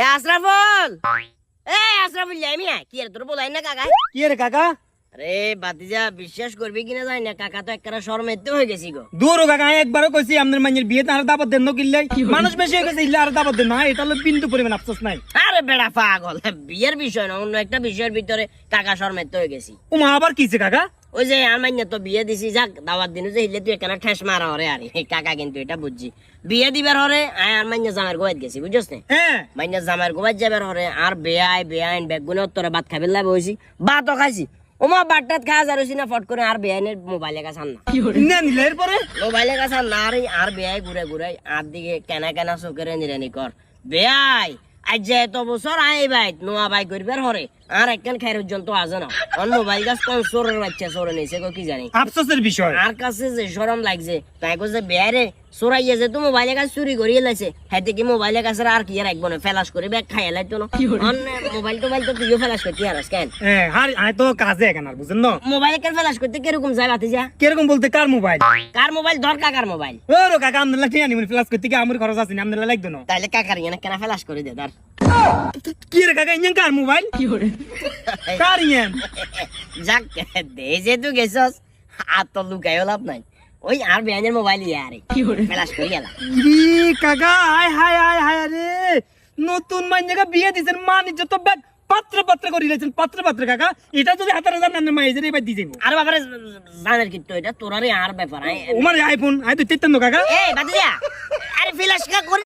এ আশরাফুল, আশরাফুল যাই মিয়া, কি রে তোর বলাই না কাকা? কি রে কাকা? আরে বাতিজা, বিশ্বাস করবি কিনা জানি না, কাকা তো একটা শরমেতে হয়ে গেছি গো। দূর কাকা, আমি একবারও কইছি আপনার মাইয়ের বিয়েতে আর দাবত দেন কিল্লাই, মানুষ বেশি হয়ে গেছে, ইল্লা আর দাবত দেন না, এটা হলো বিন্দু পরিমাণ আফসোস নাই। আরে বেড়া পাগল, বিয়ের বিষয় না, অন্য একটা বিষয়ের ভিতরে কাকা শরমেতে হয়ে গেছি। উমা আবার কিছে কাকা? ওই যে আর মাইয়া তো বিয়ে দিছি, যাক দাওয়াত দিন যে হিলে তুই এখানে ঠেস মারা হরে। আরে কাকা কিন্তু এটা বুঝছি, বিয়ে দিবার হরে আর মাইয়া জামার গোয়াত গেছি, বুঝছস না? হ্যাঁ মাইয়া জামার গোয়াত যাবার হরে আর বেআইন বেগুনে তোরে ভাত খাবে লাভ হয়েছি, ভাতও খাইছি। ওমা বাটটাত খাওয়া যাচ্ছি না, ফট করে আর বেআইনের মোবাইলে কাছে আন না, না নিলে এরপরে মোবাইলে কাছে আন না। আর বেআই ঘুরে ঘুরে আর দিকে কেনা কেনা চোখের নিরানি কর। বেআই আজ যে এত বছর আই ভাই নোয়া ভাই করবার হরে আর একখান খাই পর্যন্ত আজে না, অন মোবাইল গাছ কোন চোরের বাচ্চা চোরে নিয়েছে গো কি জানি। আফসোসের বিষয়। আর কাছে যে শরম লাগছে, তাই যে বেয়ারে চোরাইয়া যে তো মোবাইলের কাছে চুরি করিয়ে লাইছে, হাতে কি মোবাইলের কাছে আর কি আর একবার ফেলাস করে ব্যাগ খাইয়া লাইতো না। মোবাইল টোবাইল তো তুইও ফেলাস করতে আরাস কেন? হ্যাঁ আর আয় তো কাজে এখন আর বুঝেন না, মোবাইল কেন ফেলাস করতে কিরকম যায় বাতি যা? কিরকম বলতে কার মোবাইল? কার মোবাইল? ধর কাকার মোবাইল। ওরো কাকা আমদুল্লাহ ঠিক আনি ফ্লাশ করতে কি আমার খরচ আছে না, আমদুল্লাহ লাগতো না। তাইলে কাকার ইয়ে কেন ফেলাস করে দে ধর। কি রে কাকা, ইঞ্জান কার মোবাইল? কার ইঞ্জান? যাক দে যে তুই গেছস, আর তো লুকাইও লাভ নাই, ওই আর বেআইনের মোবাইল ইয়ে আরে ফেলাস করে গেলা। ই কাকা, হায় হায় হায় হায় রে, নতুন মাইয়াকে বিয়ে দিছেন, মানে যত ব্যাগ পাত্র পাত্র করে দিয়েছেন, পাত্র পাত্র কাকা, এটা যদি হাতারে জান না মাইজের এবার দিয়ে যাবো। আর বাবারে জানের কিন্তু এটা তোরারে আর ব্যাপার। ওমার আইফোন আই তো তেতেন কাকা। এই বাদ দিয়া, আরে ফেলাস কা করে